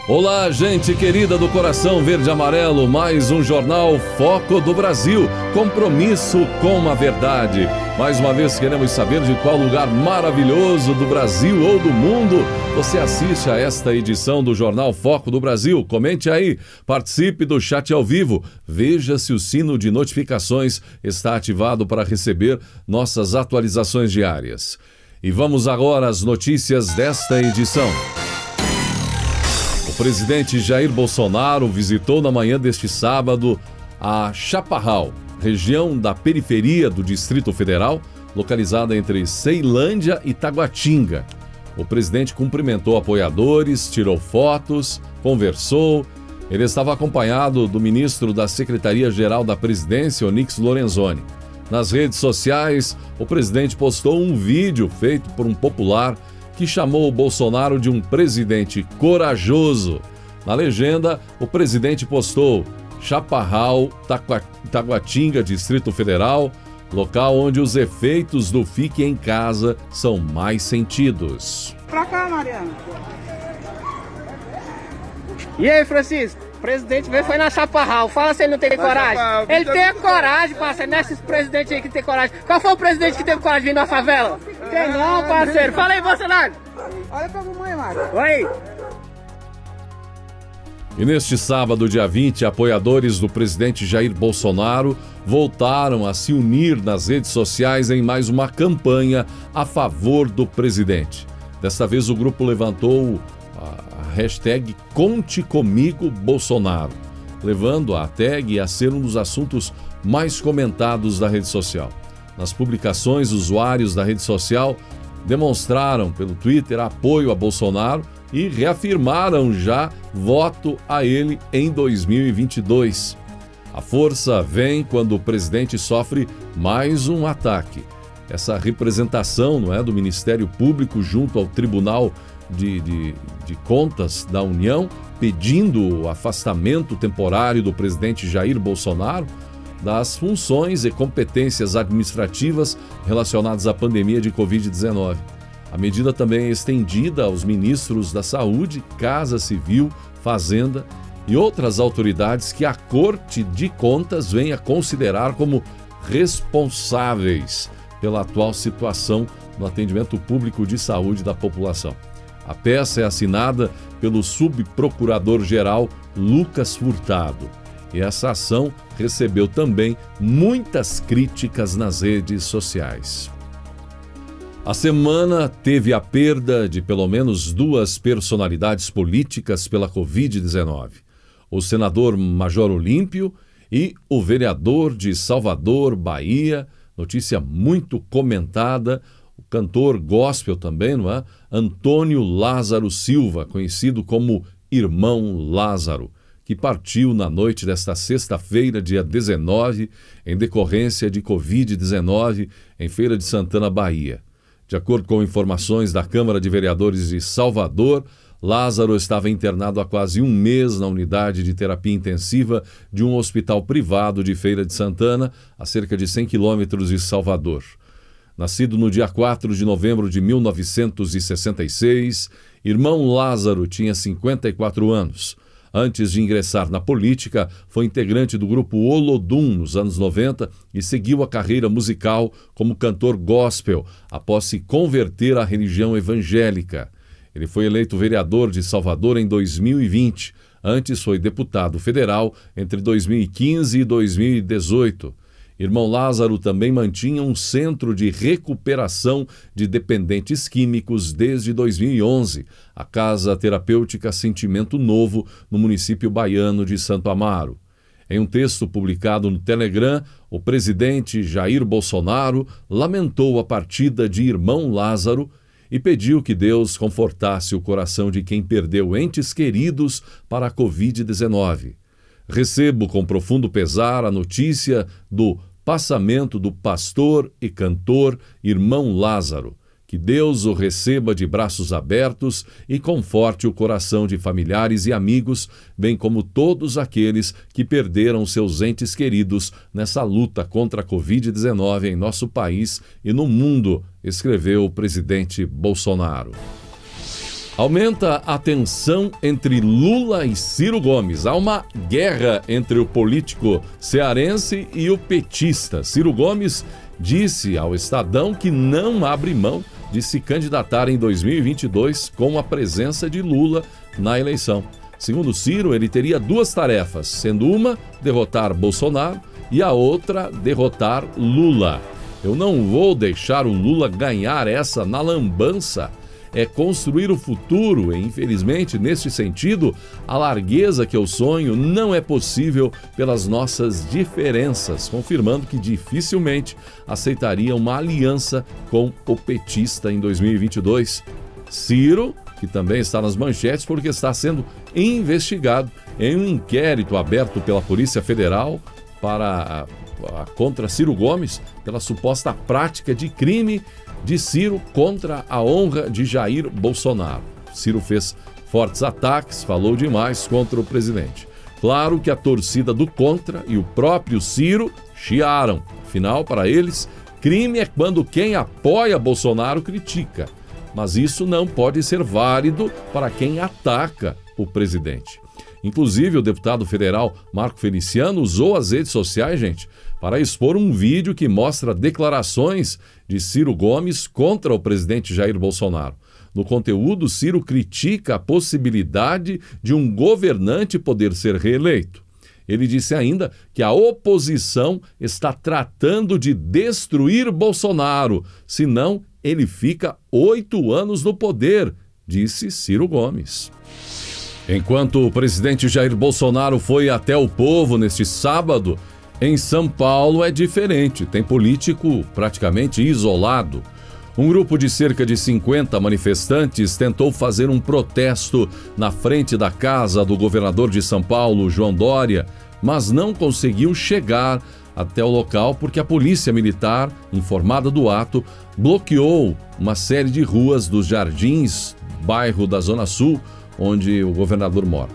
Olá, gente querida do coração verde e amarelo, mais um jornal Foco do Brasil, compromisso com a verdade. Mais uma vez queremos saber de qual lugar maravilhoso do Brasil ou do mundo você assiste a esta edição do jornal Foco do Brasil. Comente aí, participe do chat ao vivo, veja se o sino de notificações está ativado para receber nossas atualizações diárias. E vamos agora às notícias desta edição. O presidente Jair Bolsonaro visitou na manhã deste sábado a Chaparral, região da periferia do Distrito Federal, localizada entre Ceilândia e Taguatinga. O presidente cumprimentou apoiadores, tirou fotos, conversou. Ele estava acompanhado do ministro da Secretaria-Geral da Presidência, Onyx Lorenzoni. Nas redes sociais, o presidente postou um vídeo feito por um popular que chamou o Bolsonaro de um presidente corajoso. Na legenda, o presidente postou Chaparral, Taguatinga, Distrito Federal, local onde os efeitos do fique em casa são mais sentidos. Pra cá, Mariana. E aí, Francisco? O presidente veio, foi na Chaparral. Fala se ele não tem coragem. Ele tem coragem, parceiro. Não é esses presidentes aí que tem coragem. Qual foi o presidente que teve coragem de vir na favela? Tem não, parceiro. Fala aí, Bolsonaro. Olha pra mamãe, Mário. Oi. E neste sábado, dia 20, apoiadores do presidente Jair Bolsonaro voltaram a se unir nas redes sociais em mais uma campanha a favor do presidente. Desta vez, o grupo levantou a hashtag Conte Comigo Bolsonaro, levando a tag a ser um dos assuntos mais comentados da rede social. Nas publicações, usuários da rede social demonstraram pelo Twitter apoio a Bolsonaro e reafirmaram já voto a ele em 2022. A força vem quando o presidente sofre mais um ataque. Essa representação, não é, do Ministério Público junto ao Tribunal de Contas da União, pedindo o afastamento temporário do presidente Jair Bolsonaro das funções e competências administrativas relacionadas à pandemia de Covid-19. A medida também é estendida aos ministros da Saúde, Casa Civil, Fazenda e outras autoridades que a Corte de Contas vem a considerar como responsáveis pela atual situação no atendimento público de saúde da população. A peça é assinada pelo subprocurador-geral Lucas Furtado. E essa ação recebeu também muitas críticas nas redes sociais. A semana teve a perda de pelo menos duas personalidades políticas pela Covid-19. O senador Major Olímpio e o vereador de Salvador, Bahia, notícia muito comentada, o cantor gospel também, não é? Antônio Lázaro Silva, conhecido como Irmão Lázaro, que partiu na noite desta sexta-feira, dia 19, em decorrência de Covid-19, em Feira de Santana, Bahia. De acordo com informações da Câmara de Vereadores de Salvador, Lázaro estava internado há quase um mês na unidade de terapia intensiva de um hospital privado de Feira de Santana, a cerca de 100 quilômetros de Salvador. Nascido no dia 4 de novembro de 1966, Irmão Lázaro tinha 54 anos. Antes de ingressar na política, foi integrante do grupo Olodum nos anos 90 e seguiu a carreira musical como cantor gospel após se converter à religião evangélica. Ele foi eleito vereador de Salvador em 2020. Antes foi deputado federal entre 2015 e 2018. Irmão Lázaro também mantinha um centro de recuperação de dependentes químicos desde 2011, a Casa Terapêutica Sentimento Novo, no município baiano de Santo Amaro. Em um texto publicado no Telegram, o presidente Jair Bolsonaro lamentou a partida de Irmão Lázaro e pediu que Deus confortasse o coração de quem perdeu entes queridos para a Covid-19. Recebo com profundo pesar a notícia do passamento do pastor e cantor Irmão Lázaro. Que Deus o receba de braços abertos e conforte o coração de familiares e amigos, bem como todos aqueles que perderam seus entes queridos nessa luta contra a Covid-19 em nosso país e no mundo, escreveu o presidente Bolsonaro. Aumenta a tensão entre Lula e Ciro Gomes. Há uma guerra entre o político cearense e o petista. Ciro Gomes disse ao Estadão que não abre mão de se candidatar em 2022 com a presença de Lula na eleição. Segundo Ciro, ele teria duas tarefas, sendo uma derrotar Bolsonaro e a outra derrotar Lula. Eu não vou deixar o Lula ganhar essa na lambança. É construir o futuro e, infelizmente, neste sentido, a largueza que eu sonho não é possível pelas nossas diferenças, confirmando que dificilmente aceitaria uma aliança com o petista em 2022. Ciro, que também está nas manchetes porque está sendo investigado em um inquérito aberto pela Polícia Federal contra Ciro Gomes pela suposta prática de crime de Ciro contra a honra de Jair Bolsonaro. Ciro fez fortes ataques, falou demais contra o presidente. Claro que a torcida do contra e o próprio Ciro chiaram. Afinal, para eles, crime é quando quem apoia Bolsonaro critica. Mas isso não pode ser válido para quem ataca o presidente. Inclusive, o deputado federal Marco Feliciano usou as redes sociais, gente, para expor um vídeo que mostra declarações de Ciro Gomes contra o presidente Jair Bolsonaro. No conteúdo, Ciro critica a possibilidade de um governante poder ser reeleito. Ele disse ainda que a oposição está tratando de destruir Bolsonaro, senão ele fica 8 anos no poder, disse Ciro Gomes. Enquanto o presidente Jair Bolsonaro foi até o povo neste sábado, em São Paulo é diferente, tem político praticamente isolado. Um grupo de cerca de 50 manifestantes tentou fazer um protesto na frente da casa do governador de São Paulo, João Dória, mas não conseguiu chegar até o local porque a polícia militar, informada do ato, bloqueou uma série de ruas dos Jardins, bairro da Zona Sul, onde o governador mora.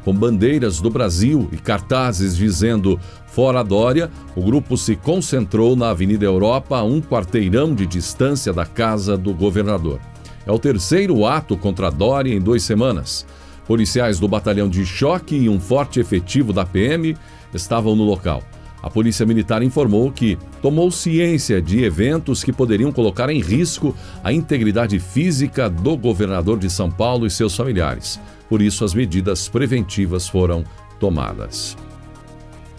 Com bandeiras do Brasil e cartazes dizendo "Fora Dória", o grupo se concentrou na Avenida Europa, a um quarteirão de distância da casa do governador. É o terceiro ato contra Dória em 2 semanas. Policiais do batalhão de choque e um forte efetivo da PM estavam no local. A Polícia Militar informou que tomou ciência de eventos que poderiam colocar em risco a integridade física do governador de São Paulo e seus familiares. Por isso, as medidas preventivas foram tomadas.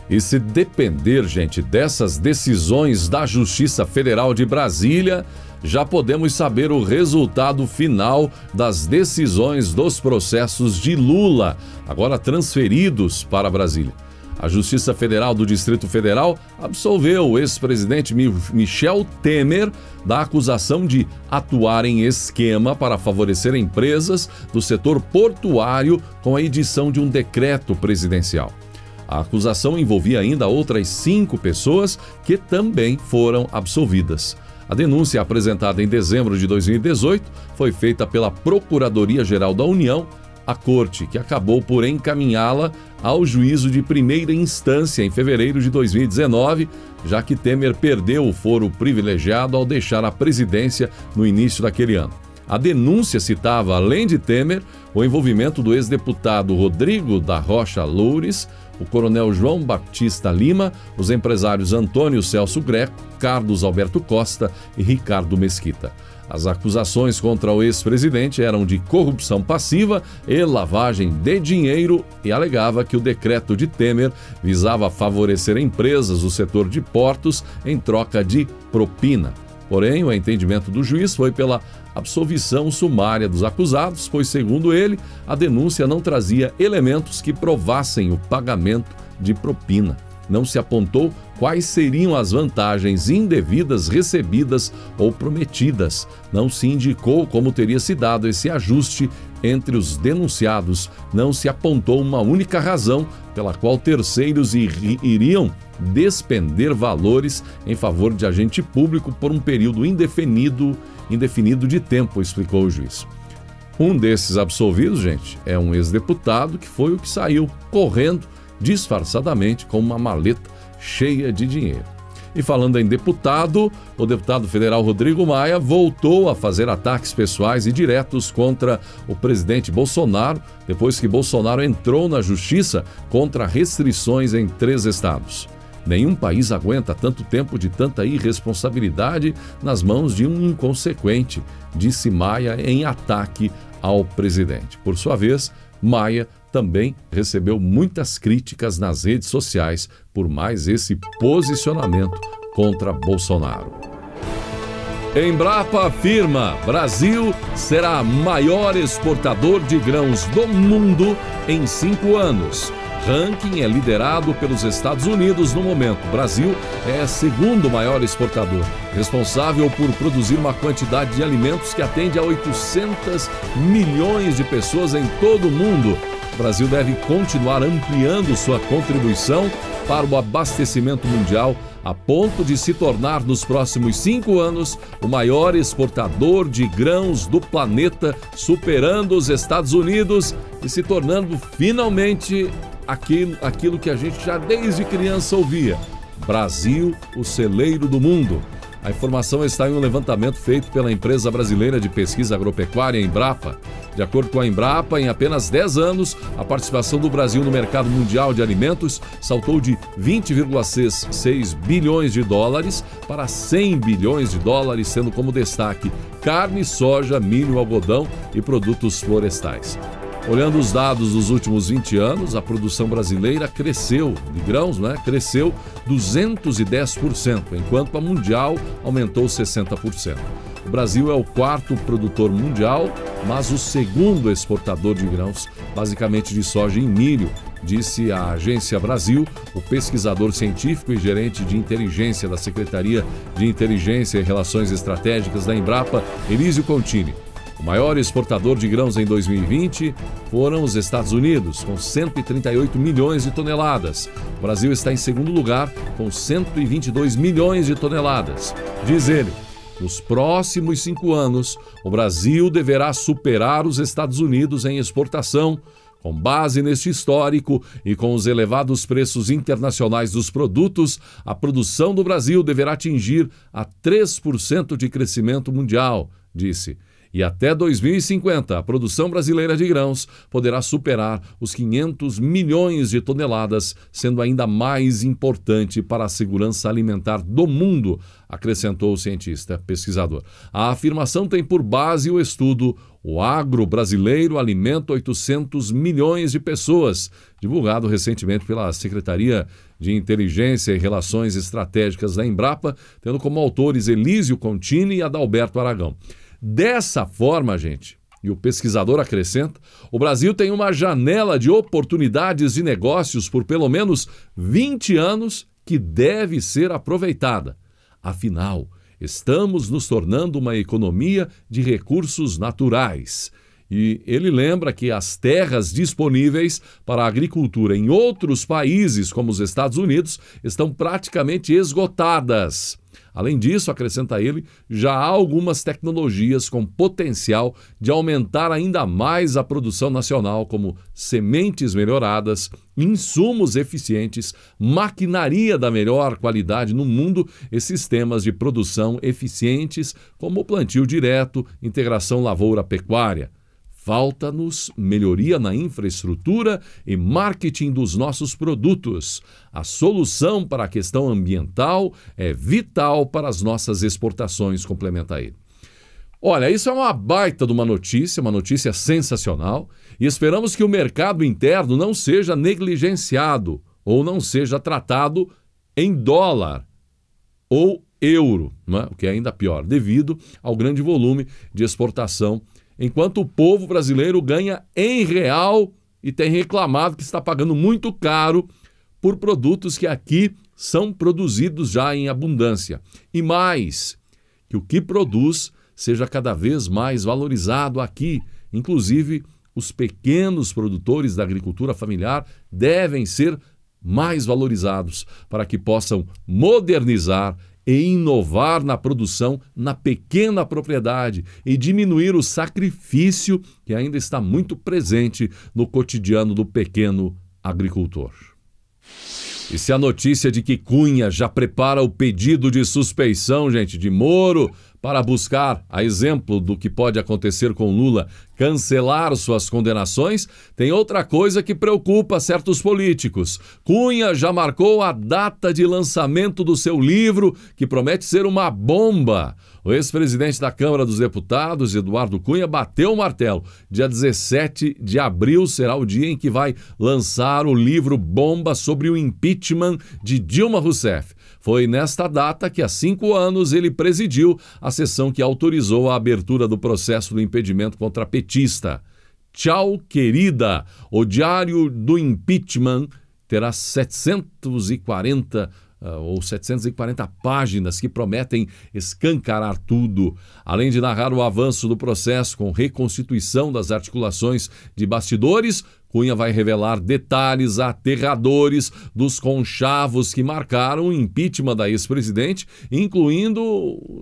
E se depender, gente, dessas decisões da Justiça Federal de Brasília, já podemos saber o resultado final das decisões dos processos de Lula, agora transferidos para Brasília. A Justiça Federal do Distrito Federal absolveu o ex-presidente Michel Temer da acusação de atuar em esquema para favorecer empresas do setor portuário com a edição de um decreto presidencial. A acusação envolvia ainda outras 5 pessoas que também foram absolvidas. A denúncia, apresentada em dezembro de 2018, foi feita pela Procuradoria-Geral da União, a Corte, que acabou por encaminhá-la ao juízo de primeira instância em fevereiro de 2019, já que Temer perdeu o foro privilegiado ao deixar a presidência no início daquele ano. A denúncia citava, além de Temer, o envolvimento do ex-deputado Rodrigo da Rocha Loures, o coronel João Batista Lima, os empresários Antônio Celso Greco, Carlos Alberto Costa e Ricardo Mesquita. As acusações contra o ex-presidente eram de corrupção passiva e lavagem de dinheiro e alegava que o decreto de Temer visava favorecer empresas do setor de portos em troca de propina. Porém, o entendimento do juiz foi pela absolvição sumária dos acusados, pois, segundo ele, a denúncia não trazia elementos que provassem o pagamento de propina. Não se apontou quais seriam as vantagens indevidas recebidas ou prometidas. Não se indicou como teria se dado esse ajuste entre os denunciados. Não se apontou uma única razão pela qual terceiros iriam despender valores em favor de agente público por um período indefinido de tempo, explicou o juiz. Um desses absolvidos, gente, é um ex-deputado que foi o que saiu correndo disfarçadamente com uma maleta cheia de dinheiro. E falando em deputado, o deputado federal Rodrigo Maia voltou a fazer ataques pessoais e diretos contra o presidente Bolsonaro, depois que Bolsonaro entrou na justiça contra restrições em 3 estados. Nenhum país aguenta tanto tempo de tanta irresponsabilidade nas mãos de um inconsequente, disse Maia em ataque ao presidente. Por sua vez, Maia também recebeu muitas críticas nas redes sociais por mais esse posicionamento contra Bolsonaro. Embrapa afirma: Brasil será maior exportador de grãos do mundo em 5 anos. Ranking é liderado pelos Estados Unidos no momento. O Brasil é segundo maior exportador, responsável por produzir uma quantidade de alimentos que atende a 800 milhões de pessoas em todo o mundo. O Brasil deve continuar ampliando sua contribuição para o abastecimento mundial, a ponto de se tornar, nos próximos 5 anos, o maior exportador de grãos do planeta, superando os Estados Unidos e se tornando finalmente aquilo que a gente já desde criança ouvia: Brasil, o celeiro do mundo. A informação está em um levantamento feito pela empresa brasileira de pesquisa agropecuária Embrapa. De acordo com a Embrapa, em apenas 10 anos, a participação do Brasil no mercado mundial de alimentos saltou de 20,6 bilhões de dólares para 100 bilhões de dólares, sendo como destaque carne, soja, milho, algodão e produtos florestais. Olhando os dados dos últimos 20 anos, a produção brasileira cresceu, de grãos, cresceu 210%, enquanto a mundial aumentou 60%. O Brasil é o 4º produtor mundial, mas o 2º exportador de grãos, basicamente de soja e milho, disse a Agência Brasil, o pesquisador científico e gerente de inteligência da Secretaria de Inteligência e Relações Estratégicas da Embrapa, Elísio Contini. O maior exportador de grãos em 2020 foram os Estados Unidos, com 138 milhões de toneladas. O Brasil está em segundo lugar, com 122 milhões de toneladas. Diz ele: nos próximos 5 anos, o Brasil deverá superar os Estados Unidos em exportação. Com base neste histórico e com os elevados preços internacionais dos produtos, a produção do Brasil deverá atingir a 3% de crescimento mundial, disse. E até 2050, a produção brasileira de grãos poderá superar os 500 milhões de toneladas, sendo ainda mais importante para a segurança alimentar do mundo, acrescentou o cientista pesquisador. A afirmação tem por base o estudo O Agro Brasileiro Alimenta 800 milhões de pessoas, divulgado recentemente pela Secretaria de Inteligência e Relações Estratégicas da Embrapa, tendo como autores Elísio Contini e Adalberto Aragão. Dessa forma, gente, e o pesquisador acrescenta, o Brasil tem uma janela de oportunidades de negócios por pelo menos 20 anos que deve ser aproveitada. Afinal, estamos nos tornando uma economia de recursos naturais. E ele lembra que as terras disponíveis para a agricultura em outros países, como os Estados Unidos, estão praticamente esgotadas. Além disso, acrescenta ele, já há algumas tecnologias com potencial de aumentar ainda mais a produção nacional, como sementes melhoradas, insumos eficientes, maquinaria da melhor qualidade no mundo e sistemas de produção eficientes, como o plantio direto, integração lavoura-pecuária. Falta-nos melhoria na infraestrutura e marketing dos nossos produtos. A solução para a questão ambiental é vital para as nossas exportações, complementa ele. Olha, isso é uma baita de uma notícia sensacional, e esperamos que o mercado interno não seja negligenciado ou não seja tratado em dólar ou euro, o que é ainda pior, devido ao grande volume de exportação, enquanto o povo brasileiro ganha em real e tem reclamado que está pagando muito caro por produtos que aqui são produzidos já em abundância. E mais, que o que produz seja cada vez mais valorizado aqui. Inclusive, os pequenos produtores da agricultura familiar devem ser mais valorizados para que possam modernizar e inovar na produção na pequena propriedade e diminuir o sacrifício que ainda está muito presente no cotidiano do pequeno agricultor. E se a notícia de que Cunha já prepara o pedido de suspeição, gente, de Moro, para buscar, a exemplo do que pode acontecer com Lula, cancelar suas condenações, tem outra coisa que preocupa certos políticos. Cunha já marcou a data de lançamento do seu livro, que promete ser uma bomba. O ex-presidente da Câmara dos Deputados, Eduardo Cunha, bateu o martelo. Dia 17 de abril será o dia em que vai lançar o livro bomba sobre o impeachment de Dilma Rousseff. Foi nesta data que, há 5 anos, ele presidiu a sessão que autorizou a abertura do processo do impedimento contra a petista. Tchau, querida! O Diário do Impeachment terá 740 páginas que prometem escancarar tudo, além de narrar o avanço do processo com reconstituição das articulações de bastidores. Cunha vai revelar detalhes aterradores dos conchavos que marcaram o impeachment da ex-presidente, incluindo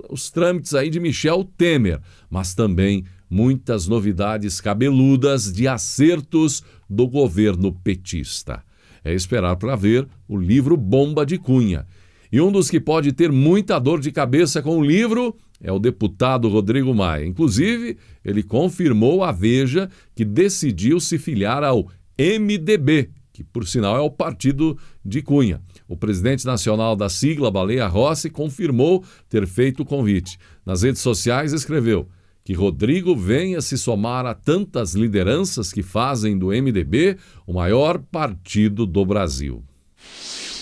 os trâmites aí de Michel Temer, mas também muitas novidades cabeludas de acertos do governo petista. É esperar para ver o livro bomba de Cunha. E um dos que pode ter muita dor de cabeça com o livro é o deputado Rodrigo Maia. Inclusive, ele confirmou à Veja que decidiu se filiar ao MDB, que por sinal é o partido de Cunha. O presidente nacional da sigla, Baleia Rossi, confirmou ter feito o convite. Nas redes sociais escreveu que Rodrigo venha se somar a tantas lideranças que fazem do MDB o maior partido do Brasil.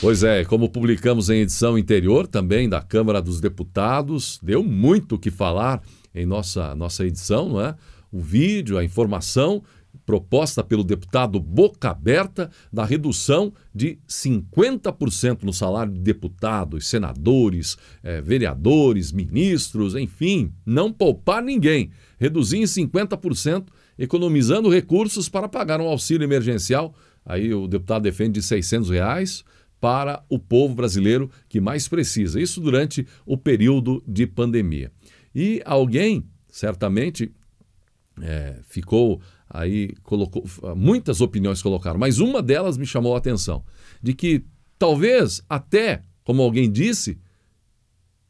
Pois é, como publicamos em edição anterior também da Câmara dos Deputados, deu muito o que falar em nossa edição, não é? O vídeo, a informação proposta pelo deputado Boca Aberta da redução de 50% no salário de deputados, senadores, vereadores, ministros, enfim, não poupar ninguém, reduzir em 50%, economizando recursos para pagar um auxílio emergencial, aí o deputado defende de R$600, para o povo brasileiro que mais precisa, isso durante o período de pandemia. E alguém, certamente, ficou aí, colocou, muitas opiniões colocaram, mas uma delas me chamou a atenção, de que talvez até, como alguém disse,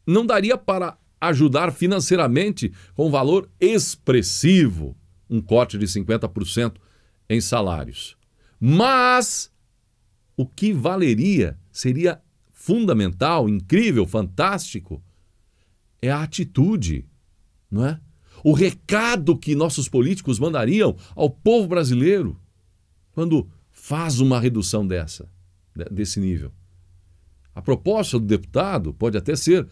não daria para ajudar financeiramente com um valor expressivo, um corte de 50% em salários. Mas o que valeria, seria fundamental, incrível, fantástico, é a atitude, não é? O recado que nossos políticos mandariam ao povo brasileiro quando faz uma redução desse nível. A proposta do deputado pode até ser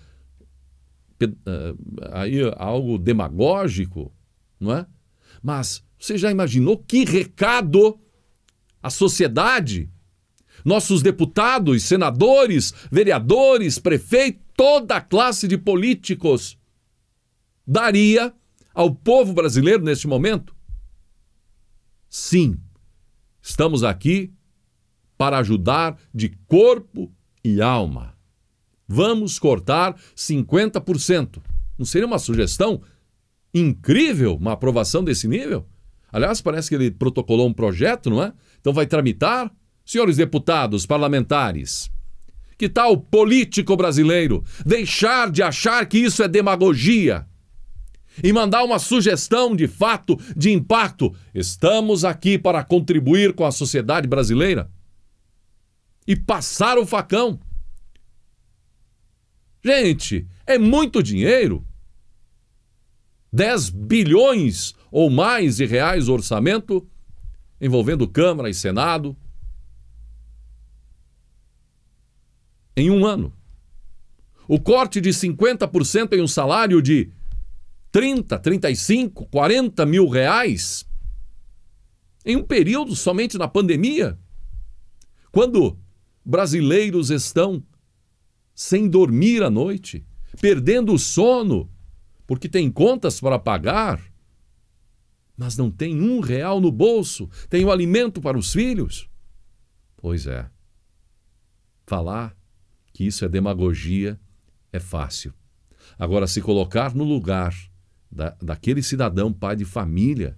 aí algo demagógico, não é? Mas você já imaginou que recado a sociedade, nossos deputados, senadores, vereadores, prefeitos, toda a classe de políticos daria ao povo brasileiro neste momento? Sim, estamos aqui para ajudar de corpo e alma. Vamos cortar 50%. Não seria uma sugestão incrível, uma aprovação desse nível? Aliás, parece que ele protocolou um projeto, não é? Então vai tramitar? Senhores deputados, parlamentares, que tal o político brasileiro deixar de achar que isso é demagogia e mandar uma sugestão de fato, de impacto? Estamos aqui para contribuir com a sociedade brasileira e passar o facão. Gente, é muito dinheiro. 10 bilhões ou mais de reais o orçamento, envolvendo Câmara e Senado, em um ano. O corte de 50% em um salário de 30, 35, 40 mil reais, em um período somente na pandemia, quando brasileiros estão sem dormir à noite, perdendo o sono, porque tem contas para pagar, mas não tem R$1 no bolso, tem o alimento para os filhos. Pois é, falar que isso é demagogia é fácil. Agora, se colocar no lugar daquele cidadão, pai de família,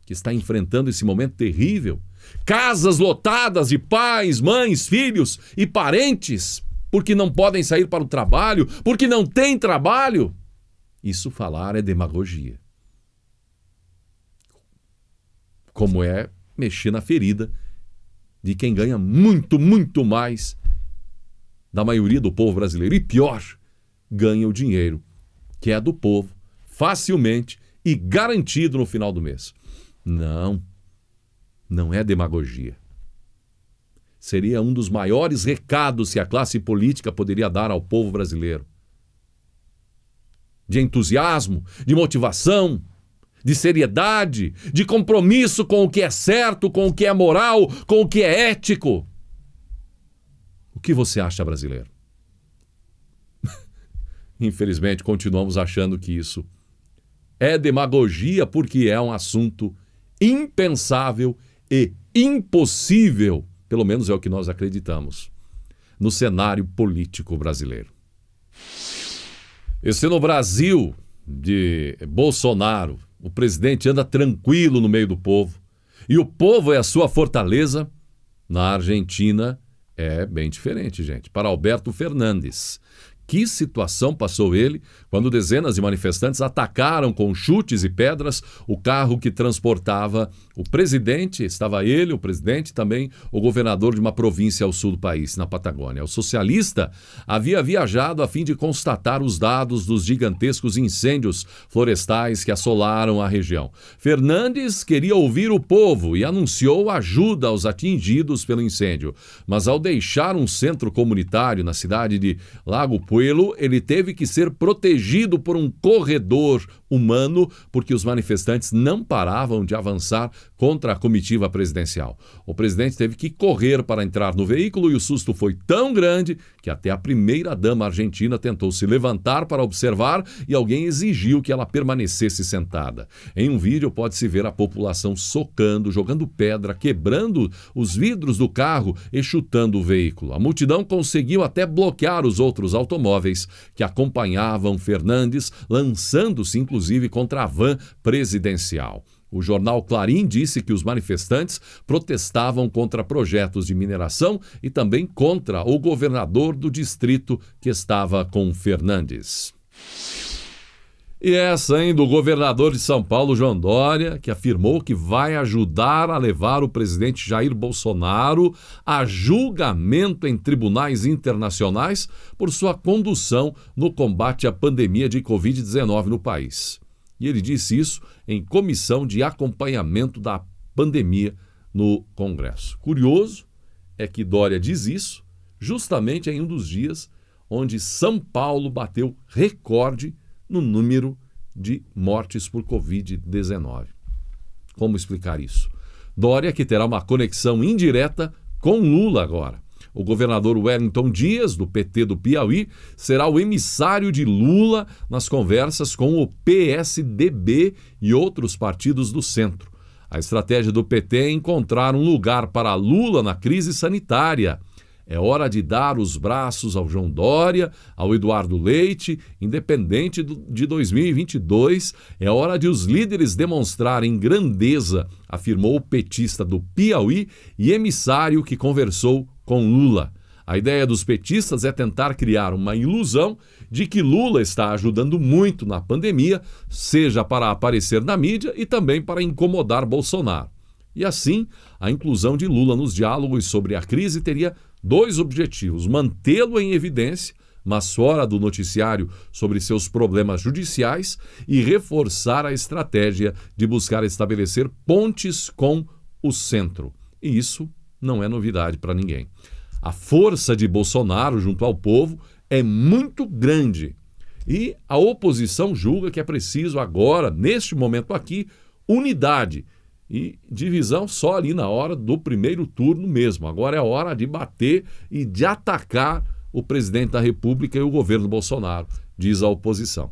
que está enfrentando esse momento terrível, casas lotadas de pais, mães, filhos e parentes, porque não podem sair para o trabalho, porque não têm trabalho. Isso falar é demagogia. Como é mexer na ferida de quem ganha muito, muito mais da maioria do povo brasileiro. E pior, ganha o dinheiro que é do povo, facilmente e garantido no final do mês. Não é demagogia. Seria um dos maiores recados que a classe política poderia dar ao povo brasileiro. De entusiasmo, de motivação, de seriedade, de compromisso com o que é certo, com o que é moral, com o que é ético. O que você acha, brasileiro? Infelizmente, continuamos achando que isso é demagogia porque é um assunto impensável e impossível, pelo menos é o que nós acreditamos, no cenário político brasileiro. E se no Brasil de Bolsonaro o presidente anda tranquilo no meio do povo e o povo é a sua fortaleza, na Argentina é bem diferente, gente. Para Alberto Fernandes, que situação passou ele quando dezenas de manifestantes atacaram com chutes e pedras o carro que transportava o presidente, estava ele, o presidente, também o governador de uma província ao sul do país, na Patagônia. O socialista havia viajado a fim de constatar os dados dos gigantescos incêndios florestais que assolaram a região. Fernandes queria ouvir o povo e anunciou ajuda aos atingidos pelo incêndio, mas ao deixar um centro comunitário na cidade de Lago Puelo, ele teve que ser protegido por um corredor humano porque os manifestantes não paravam de avançar contra a comitiva presidencial. O presidente teve que correr para entrar no veículo e o susto foi tão grande que até a primeira-dama argentina tentou se levantar para observar e alguém exigiu que ela permanecesse sentada. Em um vídeo pode-se ver a população socando, jogando pedra, quebrando os vidros do carro e chutando o veículo. A multidão conseguiu até bloquear os outros automóveis que acompanhavam Fernandes, lançando-se inclusive contra a van presidencial. O jornal Clarim disse que os manifestantes protestavam contra projetos de mineração e também contra o governador do distrito que estava com Fernandes. E essa, hein, do governador de São Paulo, João Dória, que afirmou que vai ajudar a levar o presidente Jair Bolsonaro a julgamento em tribunais internacionais por sua condução no combate à pandemia de Covid-19 no país. E ele disse isso em comissão de acompanhamento da pandemia no Congresso. Curioso é que Dória diz isso justamente em um dos dias onde São Paulo bateu recorde no número de mortes por Covid-19. Como explicar isso? Dória, que terá uma conexão indireta com Lula agora. O governador Wellington Dias, do PT do Piauí, será o emissário de Lula nas conversas com o PSDB e outros partidos do centro. A estratégia do PT é encontrar um lugar para Lula na crise sanitária. É hora de dar os braços ao João Dória, ao Eduardo Leite, independente de 2022. É hora de os líderes demonstrarem grandeza, afirmou o petista do Piauí e emissário que conversou com Lula. A ideia dos petistas é tentar criar uma ilusão de que Lula está ajudando muito na pandemia, seja para aparecer na mídia e também para incomodar Bolsonaro. E assim, a inclusão de Lula nos diálogos sobre a crise teria dois objetivos: mantê-lo em evidência, mas fora do noticiário sobre seus problemas judiciais, e reforçar a estratégia de buscar estabelecer pontes com o centro. E isso não é novidade para ninguém. A força de Bolsonaro junto ao povo é muito grande e a oposição julga que é preciso agora, neste momento aqui, unidade e divisão só ali na hora do primeiro turno mesmo. Agora é hora de bater e de atacar o presidente da República e o governo Bolsonaro, diz a oposição.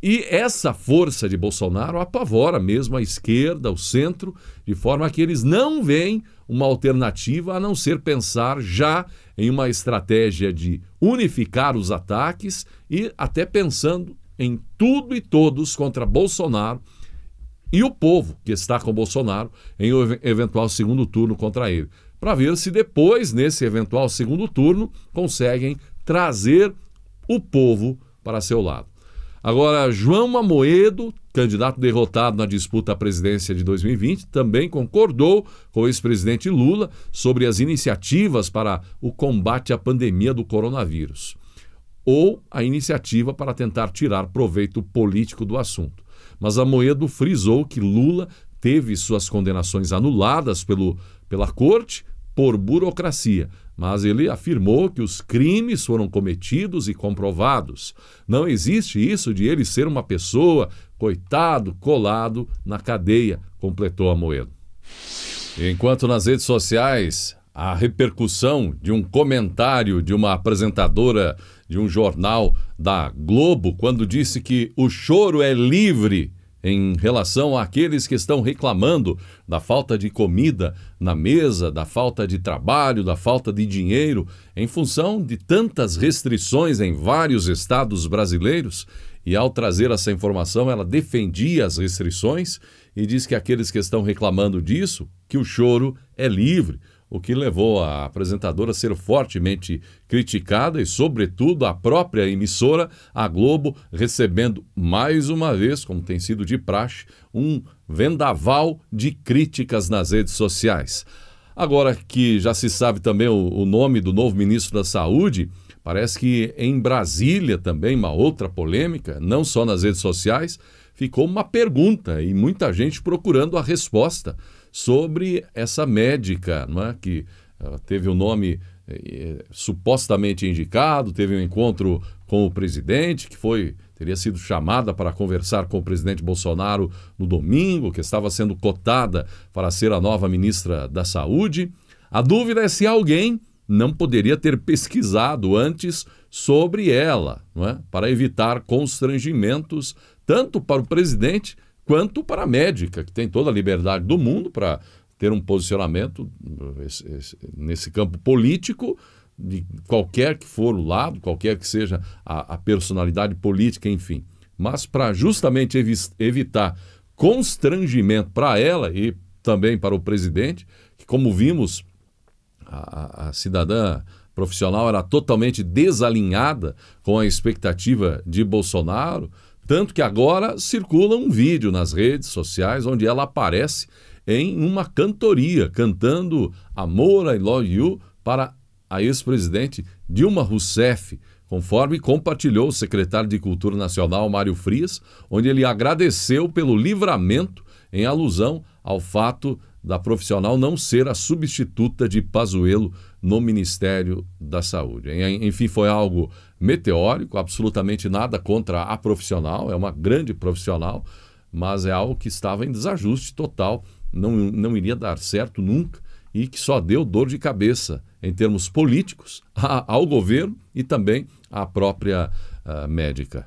E essa força de Bolsonaro apavora mesmo a esquerda, o centro, de forma que eles não veem uma alternativa a não ser pensar já em uma estratégia de unificar os ataques e até pensando em tudo e todos contra Bolsonaro e o povo que está com Bolsonaro em um eventual segundo turno contra ele, para ver se depois, nesse eventual segundo turno, conseguem trazer o povo para seu lado. Agora, João Amoedo, candidato derrotado na disputa à presidência de 2020, também concordou com o ex-presidente Lula sobre as iniciativas para o combate à pandemia do coronavírus, ou a iniciativa para tentar tirar proveito político do assunto. Mas Amoedo frisou que Lula teve suas condenações anuladas pela corte por burocracia, mas ele afirmou que os crimes foram cometidos e comprovados. Não existe isso de ele ser uma pessoa, coitado, colado na cadeia, completou Amoedo. Enquanto nas redes sociais, a repercussão de um comentário de uma apresentadora de um jornal da Globo, quando disse que o choro é livre em relação àqueles que estão reclamando da falta de comida na mesa, da falta de trabalho, da falta de dinheiro, em função de tantas restrições em vários estados brasileiros. E ao trazer essa informação, ela defendia as restrições e diz que aqueles que estão reclamando disso, que o choro é livre, o que levou a apresentadora a ser fortemente criticada e, sobretudo, a própria emissora, a Globo, recebendo mais uma vez, como tem sido de praxe, um vendaval de críticas nas redes sociais. Agora que já se sabe também o nome do novo ministro da Saúde, parece que em Brasília também, uma outra polêmica, não só nas redes sociais, ficou uma pergunta e muita gente procurando a resposta sobre essa médica, não é? Que teve o nome supostamente indicado, teve um encontro com o presidente, que teria sido chamada para conversar com o presidente Bolsonaro no domingo, que estava sendo cotada para ser a nova ministra da Saúde. A dúvida é se alguém não poderia ter pesquisado antes sobre ela, não é? Para evitar constrangimentos tanto para o presidente quanto para a médica, que tem toda a liberdade do mundo para ter um posicionamento nesse campo político, de qualquer que for o lado, qualquer que seja a personalidade política, enfim. Mas para justamente evitar constrangimento para ela e também para o presidente, que, como vimos, a cidadã profissional era totalmente desalinhada com a expectativa de Bolsonaro, tanto que agora circula um vídeo nas redes sociais onde ela aparece em uma cantoria, cantando Amor, I Love You para a ex-presidente Dilma Rousseff, conforme compartilhou o secretário de Cultura Nacional, Mário Frias, onde ele agradeceu pelo livramento em alusão ao fato da profissional não ser a substituta de Pazuello no Ministério da Saúde. Enfim, foi algo meteórico, absolutamente nada contra a profissional, é uma grande profissional, mas é algo que estava em desajuste total, não iria dar certo nunca e que só deu dor de cabeça em termos políticos ao governo e também à própria médica.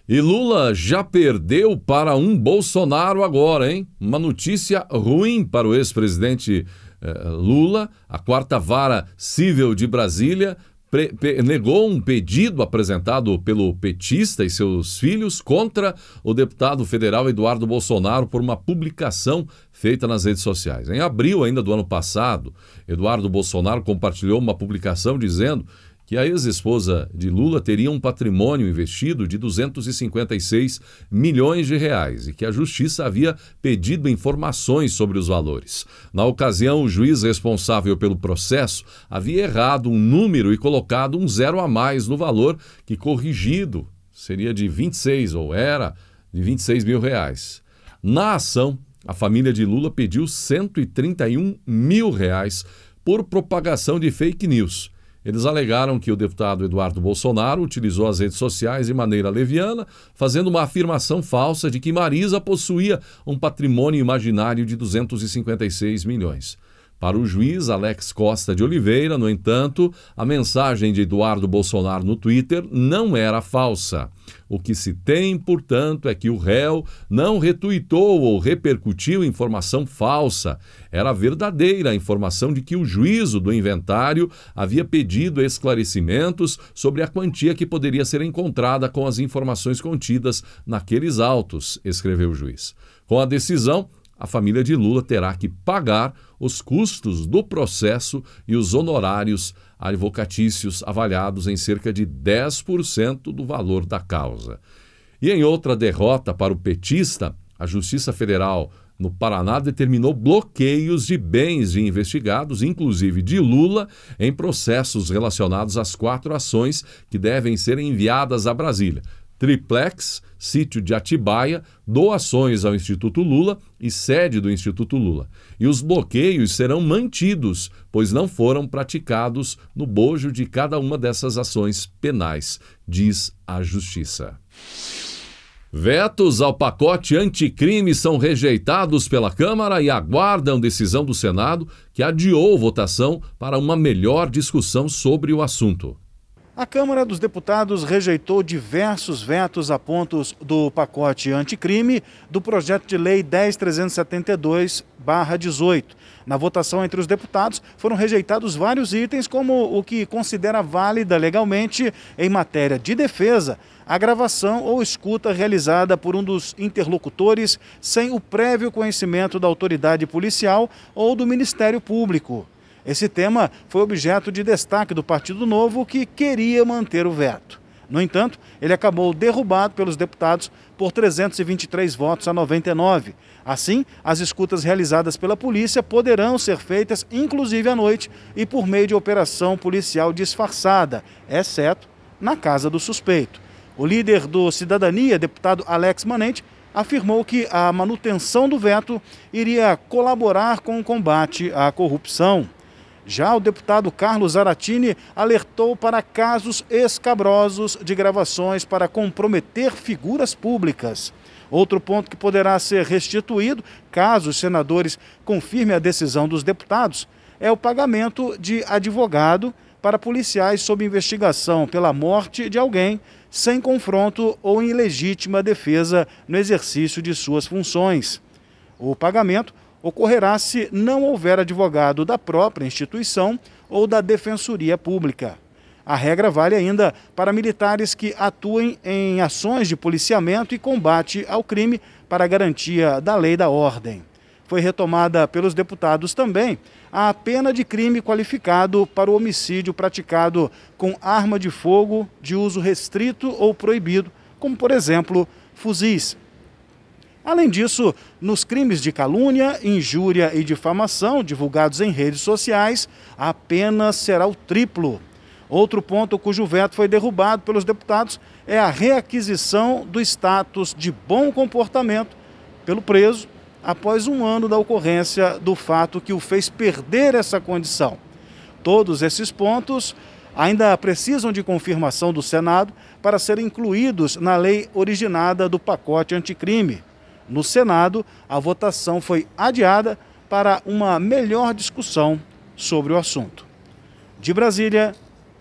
E Lula já perdeu para um Bolsonaro agora, hein? Uma notícia ruim para o ex-presidente Lula. A quarta vara civil de Brasília negou um pedido apresentado pelo petista e seus filhos contra o deputado federal Eduardo Bolsonaro por uma publicação feita nas redes sociais. Em abril ainda do ano passado, Eduardo Bolsonaro compartilhou uma publicação dizendo que a ex-esposa de Lula teria um patrimônio investido de 256 milhões de reais e que a justiça havia pedido informações sobre os valores. Na ocasião, o juiz responsável pelo processo havia errado um número e colocado um zero a mais no valor, que corrigido seria de 26 ou era de 26 mil reais. Na ação, a família de Lula pediu 131 mil reais por propagação de fake news. Eles alegaram que o deputado Eduardo Bolsonaro utilizou as redes sociais de maneira leviana, fazendo uma afirmação falsa de que Marisa possuía um patrimônio imaginário de 256 milhões. Para o juiz Alex Costa de Oliveira, no entanto, a mensagem de Eduardo Bolsonaro no Twitter não era falsa. O que se tem, portanto, é que o réu não retuitou ou repercutiu informação falsa. Era verdadeira a informação de que o juízo do inventário havia pedido esclarecimentos sobre a quantia que poderia ser encontrada com as informações contidas naqueles autos, escreveu o juiz. Com a decisão, a família de Lula terá que pagar os custos do processo e os honorários advocatícios avaliados em cerca de 10% do valor da causa. E em outra derrota para o petista, a Justiça Federal no Paraná determinou bloqueios de bens de investigados, inclusive de Lula, em processos relacionados às 4 ações que devem ser enviadas a Brasília: triplex, sítio de Atibaia, doações ao Instituto Lula e sede do Instituto Lula. E os bloqueios serão mantidos, pois não foram praticados no bojo de cada uma dessas ações penais, diz a Justiça. Vetos ao pacote anticrime são rejeitados pela Câmara e aguardam decisão do Senado, que adiou votação para uma melhor discussão sobre o assunto. A Câmara dos Deputados rejeitou diversos vetos a pontos do pacote anticrime do projeto de lei 10.372/18. Na votação entre os deputados foram rejeitados vários itens, como o que considera válida legalmente em matéria de defesa a gravação ou escuta realizada por um dos interlocutores sem o prévio conhecimento da autoridade policial ou do Ministério Público. Esse tema foi objeto de destaque do Partido Novo, que queria manter o veto. No entanto, ele acabou derrubado pelos deputados por 323 votos a 99. Assim, as escutas realizadas pela polícia poderão ser feitas inclusive à noite e por meio de operação policial disfarçada, exceto na casa do suspeito. O líder do Cidadania, deputado Alex Manente, afirmou que a manutenção do veto iria colaborar com o combate à corrupção. Já o deputado Carlos Zaratini alertou para casos escabrosos de gravações para comprometer figuras públicas. Outro ponto que poderá ser restituído, caso os senadores confirmem a decisão dos deputados, é o pagamento de advogado para policiais sob investigação pela morte de alguém sem confronto ou em legítima defesa no exercício de suas funções. O pagamento ocorrerá se não houver advogado da própria instituição ou da Defensoria Pública. A regra vale ainda para militares que atuem em ações de policiamento e combate ao crime para a garantia da lei e da ordem. Foi retomada pelos deputados também a pena de crime qualificado para o homicídio praticado com arma de fogo de uso restrito ou proibido, como, por exemplo, fuzis. Além disso, nos crimes de calúnia, injúria e difamação divulgados em redes sociais, a pena será o triplo. Outro ponto cujo veto foi derrubado pelos deputados é a reaquisição do status de bom comportamento pelo preso após 1 ano da ocorrência do fato que o fez perder essa condição. Todos esses pontos ainda precisam de confirmação do Senado para serem incluídos na lei originada do pacote anticrime. No Senado, a votação foi adiada para uma melhor discussão sobre o assunto. De Brasília,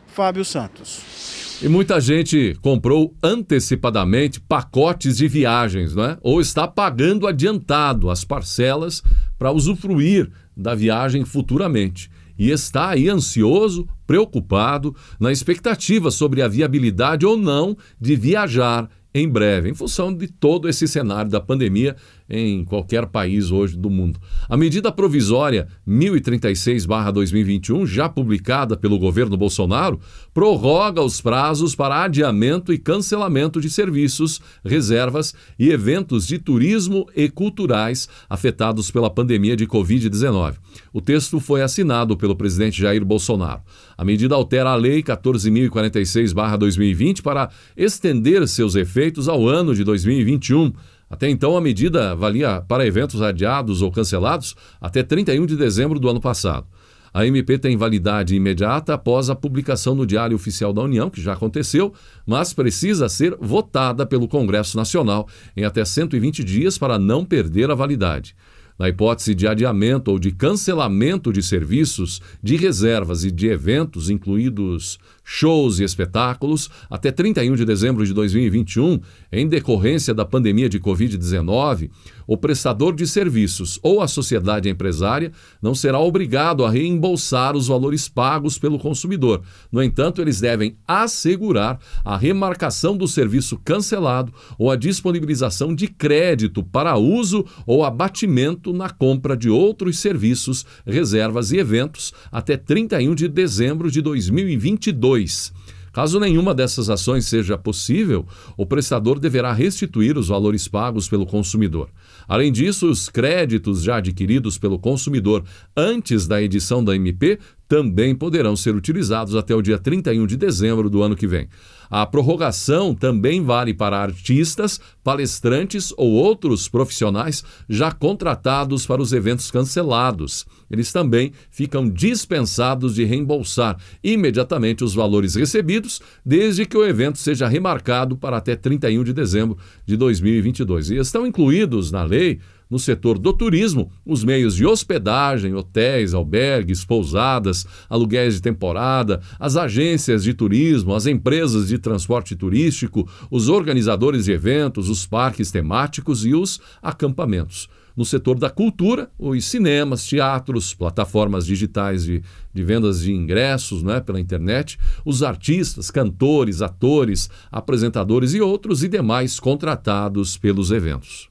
Fábio Santos. E muita gente comprou antecipadamente pacotes de viagens, não é? Ou está pagando adiantado as parcelas para usufruir da viagem futuramente. E está aí ansioso, preocupado, na expectativa sobre a viabilidade ou não de viajar em breve, em função de todo esse cenário da pandemia em qualquer país hoje do mundo. A medida provisória 1036/2021, já publicada pelo governo Bolsonaro, prorroga os prazos para adiamento e cancelamento de serviços, reservas e eventos de turismo e culturais afetados pela pandemia de Covid-19. O texto foi assinado pelo presidente Jair Bolsonaro. A medida altera a Lei 14.046/2020 para estender seus efeitos ao ano de 2021. Até então, a medida valia para eventos adiados ou cancelados até 31 de dezembro do ano passado. A MP tem validade imediata após a publicação no Diário Oficial da União, que já aconteceu, mas precisa ser votada pelo Congresso Nacional em até 120 dias para não perder a validade. Na hipótese de adiamento ou de cancelamento de serviços, de reservas e de eventos, incluídos shows e espetáculos, até 31 de dezembro de 2021, em decorrência da pandemia de Covid-19, o prestador de serviços ou a sociedade empresária não será obrigado a reembolsar os valores pagos pelo consumidor. No entanto, eles devem assegurar a remarcação do serviço cancelado ou a disponibilização de crédito para uso ou abatimento na compra de outros serviços, reservas e eventos até 31 de dezembro de 2022. Caso nenhuma dessas ações seja possível, o prestador deverá restituir os valores pagos pelo consumidor. Além disso, os créditos já adquiridos pelo consumidor antes da edição da MP também poderão ser utilizados até o dia 31 de dezembro do ano que vem. A prorrogação também vale para artistas, palestrantes ou outros profissionais já contratados para os eventos cancelados. Eles também ficam dispensados de reembolsar imediatamente os valores recebidos, desde que o evento seja remarcado para até 31 de dezembro de 2022. E estão incluídos na lei, no setor do turismo, os meios de hospedagem, hotéis, albergues, pousadas, aluguéis de temporada, as agências de turismo, as empresas de transporte turístico, os organizadores de eventos, os parques temáticos e os acampamentos. No setor da cultura, os cinemas, teatros, plataformas digitais de vendas de ingressos, pela internet, os artistas, cantores, atores, apresentadores e outros e demais contratados pelos eventos.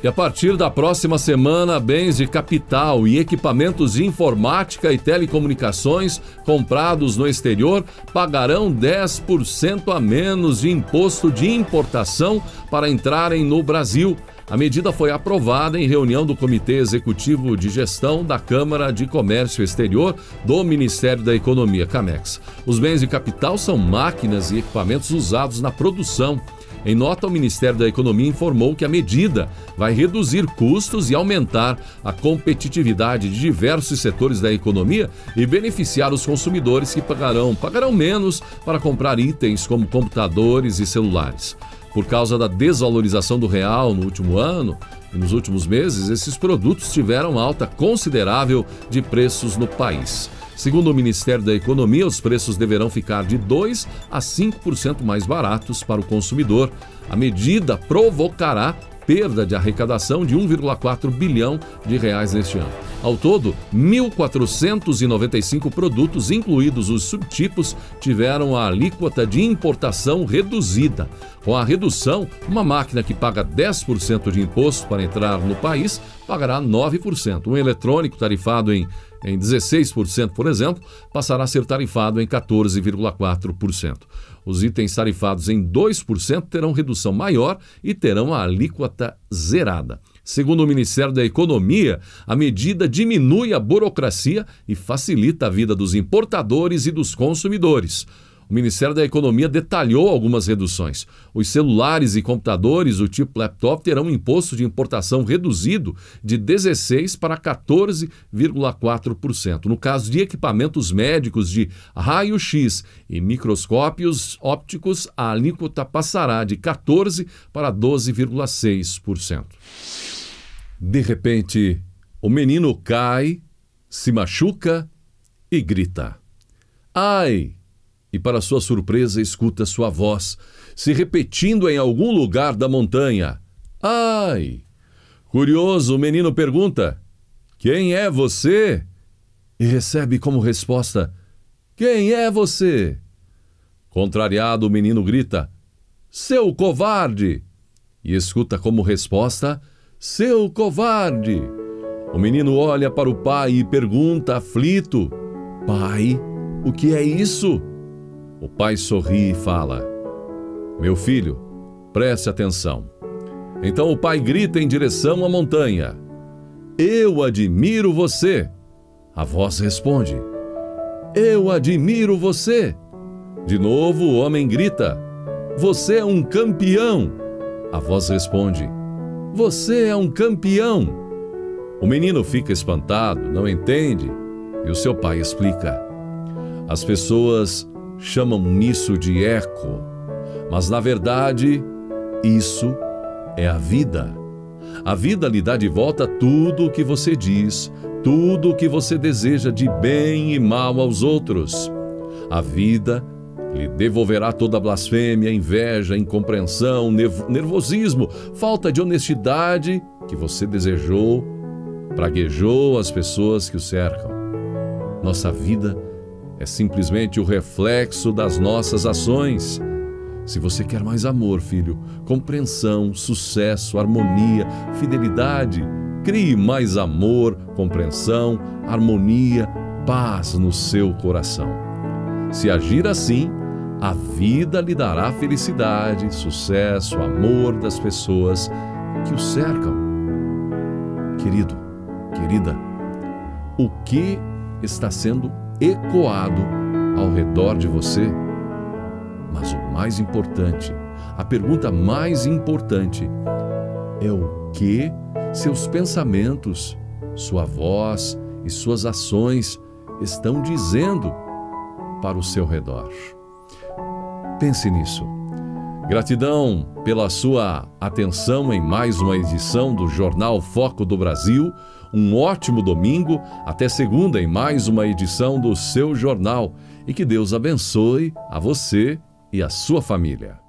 E a partir da próxima semana, bens de capital e equipamentos de informática e telecomunicações comprados no exterior pagarão 10% a menos de imposto de importação para entrarem no Brasil. A medida foi aprovada em reunião do Comitê Executivo de Gestão da Câmara de Comércio Exterior do Ministério da Economia, CAMEX. Os bens de capital são máquinas e equipamentos usados na produção. Em nota, o Ministério da Economia informou que a medida vai reduzir custos e aumentar a competitividade de diversos setores da economia e beneficiar os consumidores que pagarão menos para comprar itens como computadores e celulares. Por causa da desvalorização do real no último ano e nos últimos meses, esses produtos tiveram alta considerável de preços no país. Segundo o Ministério da Economia, os preços deverão ficar de 2% a 5% mais baratos para o consumidor. A medida provocará perda de arrecadação de 1,4 bilhão de reais neste ano. Ao todo, 1.495 produtos, incluídos os subtipos, tiveram a alíquota de importação reduzida. Com a redução, uma máquina que paga 10% de imposto para entrar no país pagará 9%. Um eletrônico tarifado em 16%, por exemplo, passará a ser tarifado em 14,4%. Os itens tarifados em 2% terão redução maior e terão a alíquota zerada. Segundo o Ministério da Economia, a medida diminui a burocracia e facilita a vida dos importadores e dos consumidores. O Ministério da Economia detalhou algumas reduções. Os celulares e computadores do tipo laptop terão um imposto de importação reduzido de 16% para 14,4%. No caso de equipamentos médicos de raio-x e microscópios ópticos, a alíquota passará de 14% para 12,6%. De repente, o menino cai, se machuca e grita: "Ai!" E, para sua surpresa, escuta sua voz se repetindo em algum lugar da montanha: "Ai!" Curioso, o menino pergunta: "Quem é você?" E recebe como resposta: "Quem é você?" Contrariado, o menino grita: "Seu covarde!" E escuta como resposta: "Seu covarde!" O menino olha para o pai e pergunta, aflito: "Pai, o que é isso?" O pai sorri e fala: "Meu filho, preste atenção." Então o pai grita em direção à montanha: "Eu admiro você." A voz responde: "Eu admiro você." De novo o homem grita: "Você é um campeão." A voz responde: "Você é um campeão." O menino fica espantado, não entende, e o seu pai explica: "As pessoas chamam isso de eco, mas na verdade isso é a vida. A vida lhe dá de volta tudo o que você diz, tudo o que você deseja de bem e mal aos outros. A vida lhe devolverá toda a blasfêmia, inveja, incompreensão, nervosismo, falta de honestidade que você desejou, praguejou as pessoas que o cercam. Nossa vida é simplesmente o reflexo das nossas ações. Se você quer mais amor, filho, compreensão, sucesso, harmonia, fidelidade, crie mais amor, compreensão, harmonia, paz no seu coração. Se agir assim, a vida lhe dará felicidade, sucesso, amor das pessoas que o cercam. Querido, querida, o que está sendo ecoado ao redor de você? Mas o mais importante, a pergunta mais importante é o que seus pensamentos, sua voz e suas ações estão dizendo para o seu redor. Pense nisso. Gratidão pela sua atenção em mais uma edição do Jornal Foco do Brasil. Um ótimo domingo, até segunda em mais uma edição do seu jornal. E que Deus abençoe a você e a sua família.